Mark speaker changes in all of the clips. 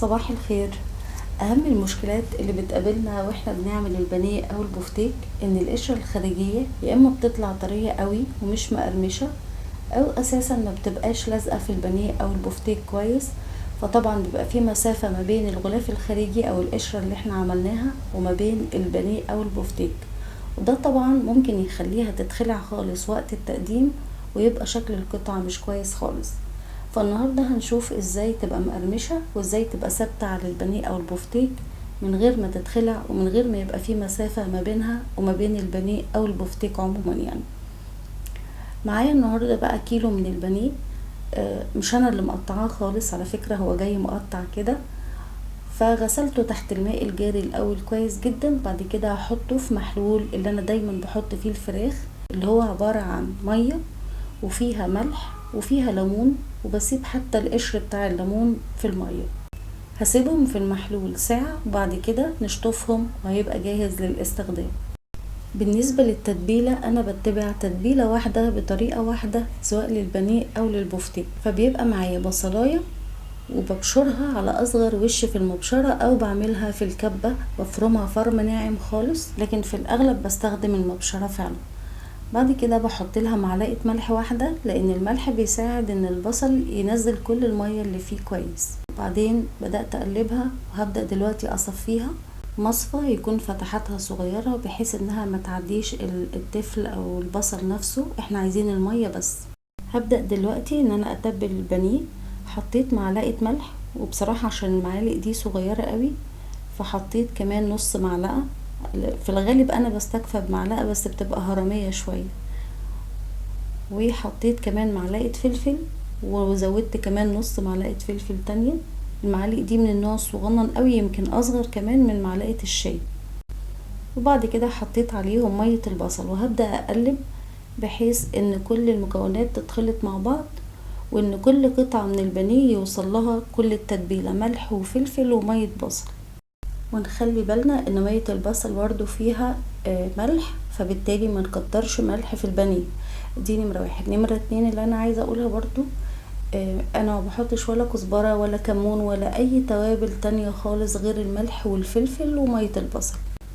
Speaker 1: صباح الخير. اهم المشكلات اللي بتقابلنا واحنا بنعمل البانيه او البفتيك ان القشرة الخارجية يا اما بتطلع طرية قوي ومش مقرمشة، او اساسا ما بتبقاش لازقة في البانيه او البفتيك كويس. فطبعا بيبقى في مسافة ما بين الغلاف الخارجي او القشرة اللي احنا عملناها وما بين البانيه او البفتيك، وده طبعا ممكن يخليها تتخلع خالص وقت التقديم ويبقى شكل القطعة مش كويس خالص. فالنهاردة هنشوف ازاي تبقى مقرمشة وازاي تبقى ثابتة على البانيه او البفتيك من غير ما تتخلع ومن غير ما يبقى في مسافة ما بينها وما بين البانيه او البفتيك عموما يعني. معايا النهاردة بقى كيلو من البانيه. مش انا اللي مقطعاه خالص على فكرة، هو جاي مقطع كده. فغسلته تحت الماء الجاري الاول كويس جدا، بعد كده هحطه في محلول اللي انا دايما بحط فيه الفراخ، اللي هو عبارة عن مية وفيها ملح وفيها ليمون، وبسيب حتى القشر بتاع الليمون في المية. هسيبهم في المحلول ساعة وبعد كده نشطفهم وهيبقى جاهز للاستخدام. بالنسبة للتتبيلة انا بتبع تتبيلة واحدة بطريقة واحدة سواء للبانيه او للبفتيك. فبيبقى معايا بصلاية وببشرها على اصغر وش في المبشرة او بعملها في الكبة بفرمها فرم ناعم خالص، لكن في الاغلب بستخدم المبشرة فعلا. بعد كده بحط لها معلقة ملح واحدة لان الملح بيساعد ان البصل ينزل كل المية اللي فيه كويس. بعدين بدأت اقلبها وهبدأ دلوقتي اصفيها مصفى يكون فتحاتها صغيرة بحيث انها ما تعديش التفل او البصل نفسه، احنا عايزين المية بس. هبدأ دلوقتي ان انا اتبل البانيه. حطيت معلقة ملح، وبصراحة عشان المعالق دي صغيرة قوي فحطيت كمان نص معلقة. في الغالب انا بستكفى بمعلقة بس بتبقى هرمية شوية. وحطيت كمان معلقة فلفل وزودت كمان نص معلقة فلفل تانية. المعالق دي من النوع الصغنن قوي، يمكن اصغر كمان من معلقة الشاي. وبعد كده حطيت عليهم مية البصل وهبدأ اقلب بحيث ان كل المكونات تتخلط مع بعض، وان كل قطعة من البانيه يوصل لها كل التتبيلة ملح وفلفل ومية بصل. ونخلي بالنا ان مية البصل برضو فيها ملح، فبالتالي ما نكترش ملح في البانيه. دي نمرة واحد. نمرة اتنين اللي انا عايزة اقولها برضو، انا ما بحطش ولا كزبرة ولا كمون ولا اي توابل تانية خالص غير الملح والفلفل ومية البصل.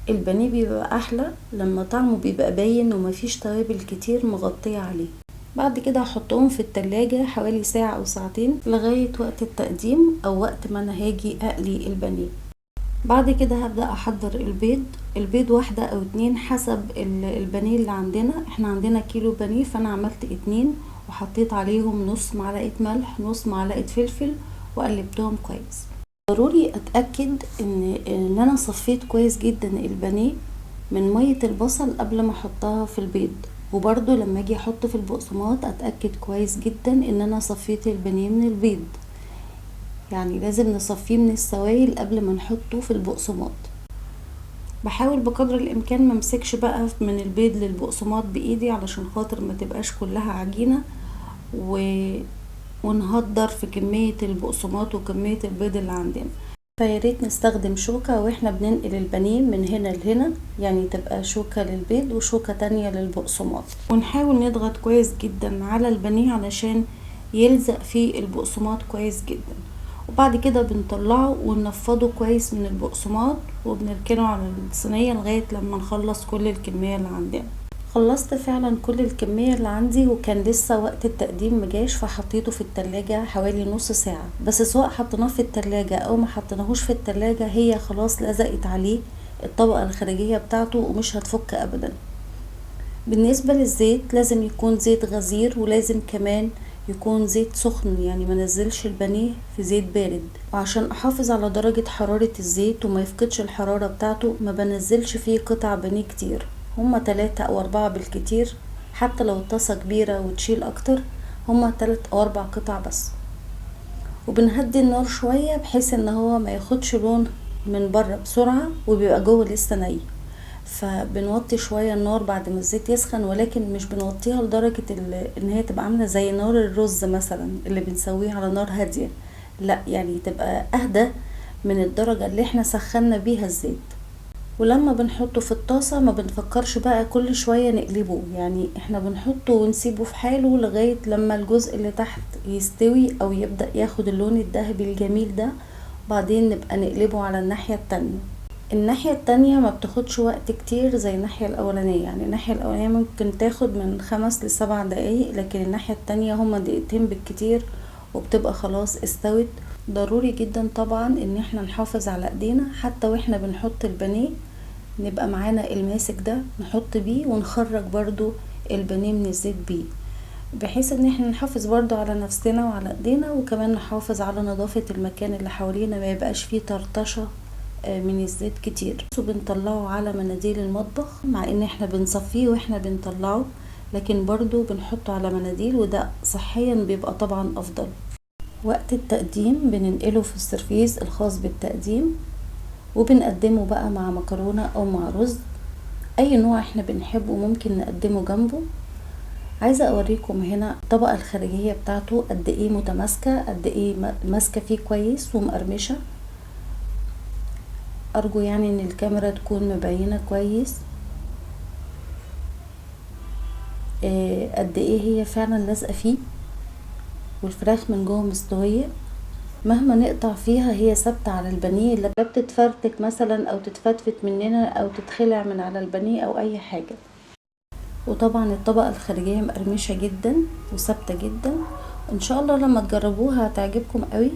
Speaker 1: البانيه بيبقى احلى لما طعمه بيبقى باين ومفيش توابل كتير مغطية عليه. بعد كده هحطهم في التلاجة حوالي ساعة او ساعتين لغاية وقت التقديم او وقت ما انا هاجي اقلي البانيه. بعد كده هبدأ احضر البيض واحدة او اتنين حسب البانيه اللي عندنا. احنا عندنا كيلو بانيه فانا عملت اتنين وحطيت عليهم نص معلقة ملح نص معلقة فلفل وقلبتهم كويس. ضروري اتأكد ان انا صفيت كويس جدا البانيه من مية البصل قبل ما احطها في البيض. وبرضو لما اجي احط في البقسماط اتأكد كويس جدا ان انا صفيت البانيه من البيض، يعني لازم نصفيه من السوائل قبل ما نحطه في البقسماط. بحاول بقدر الامكان ممسكش بقى من البيض للبقسماط بايدي علشان خاطر ما تبقاش كلها عجينة ونهدر في كمية البقسماط وكمية البيض اللي عندنا. فياريت نستخدم شوكة واحنا بننقل البانيه من هنا لهنا، يعني تبقى شوكة للبيض وشوكة تانية للبقسماط. ونحاول نضغط كويس جدا على البانيه علشان يلزق فيه البقسماط كويس جدا. وبعد كده بنطلعه وننفضه كويس من البقسماط وبنركنه على الصينية لغاية لما نخلص كل الكمية اللي عندنا. خلصت فعلا كل الكمية اللي عندي وكان لسه وقت التقديم مجاش، فحطيته في التلاجة حوالي نص ساعة بس. سواء حطيناه في التلاجة او ما حطيناهوش في التلاجة هي خلاص لزقت عليه الطبقة الخارجية بتاعته ومش هتفك ابدا. بالنسبة للزيت لازم يكون زيت غزير ولازم كمان يكون زيت سخن، يعني ما نزلش البانيه في زيت بارد. وعشان احافظ على درجة حرارة الزيت وما يفقدش الحرارة بتاعته ما بنزلش فيه قطع بانيه كتير، هما 3 أو 4 بالكتير. حتى لو الطاسة كبيرة وتشيل اكتر هما 3 أو 4 قطع بس. وبنهدي النار شوية بحيث ان هو ما ياخدش لون من بره بسرعة وبيبقى جوه لسه ني. فبنوطي شوية النار بعد ما الزيت يسخن، ولكن مش بنوطيها لدرجة ان هي تبقى عاملة زي نار الرز مثلا اللي بنسويه على نار هادية، لا يعني تبقى اهدى من الدرجة اللي احنا سخنا بيها الزيت. ولما بنحطه في الطاسة ما بنفكرش بقى كل شوية نقلبه، يعني احنا بنحطه ونسيبه في حاله لغاية لما الجزء اللي تحت يستوي او يبدأ ياخد اللون الذهبي الجميل ده، بعدين نبقى نقلبه على الناحية التانية. الناحية التانية ما بتاخدش وقت كتير زي الناحية الاولانية، يعني الناحية الاولانية ممكن تاخد من 5 ل7 دقايق، لكن الناحية التانية هما دقيقتين بالكتير وبتبقى خلاص استوت. ضروري جدا طبعا ان احنا نحافظ على ايدينا حتى واحنا بنحط البانيه، نبقى معانا الماسك ده نحط بيه ونخرج برضو البانيه من الزيت بيه، بحيث ان احنا نحافظ برضو على نفسنا وعلى ايدينا، وكمان نحافظ على نظافة المكان اللي حوالينا، ما يبقاش فيه طرطشة من الزيت كتير. بنطلعه على مناديل المطبخ، مع ان احنا بنصفيه واحنا بنطلعه، لكن برضو بنحطه على مناديل، وده صحيا بيبقى طبعا افضل. وقت التقديم بننقله في السرفيس الخاص بالتقديم، وبنقدمه بقى مع مكرونة او مع رز، اي نوع احنا بنحبه ممكن نقدمه جنبه. عايزة اوريكم هنا الطبقة الخارجية بتاعته قد ايه متماسكة، قد ايه ماسكة فيه كويس ومقرمشة. ارجو يعني ان الكاميرا تكون مبينة كويس قد ايه هي فعلا لازقة فيه، والفراخ من جوه مستوية، مهما نقطع فيها هي ثابتة على البانيه، لا بتتفرتك مثلا او تتفتفت مننا او تتخلع من على البانيه او اي حاجة. وطبعا الطبقة الخارجية مقرمشة جدا وثابتة جدا. ان شاء الله لما تجربوها هتعجبكم قوي.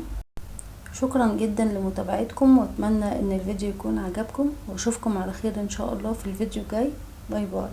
Speaker 1: شكرا جدا لمتابعتكم، واتمنى ان الفيديو يكون عجبكم، واشوفكم على خير ان شاء الله في الفيديو الجاي. باي باي.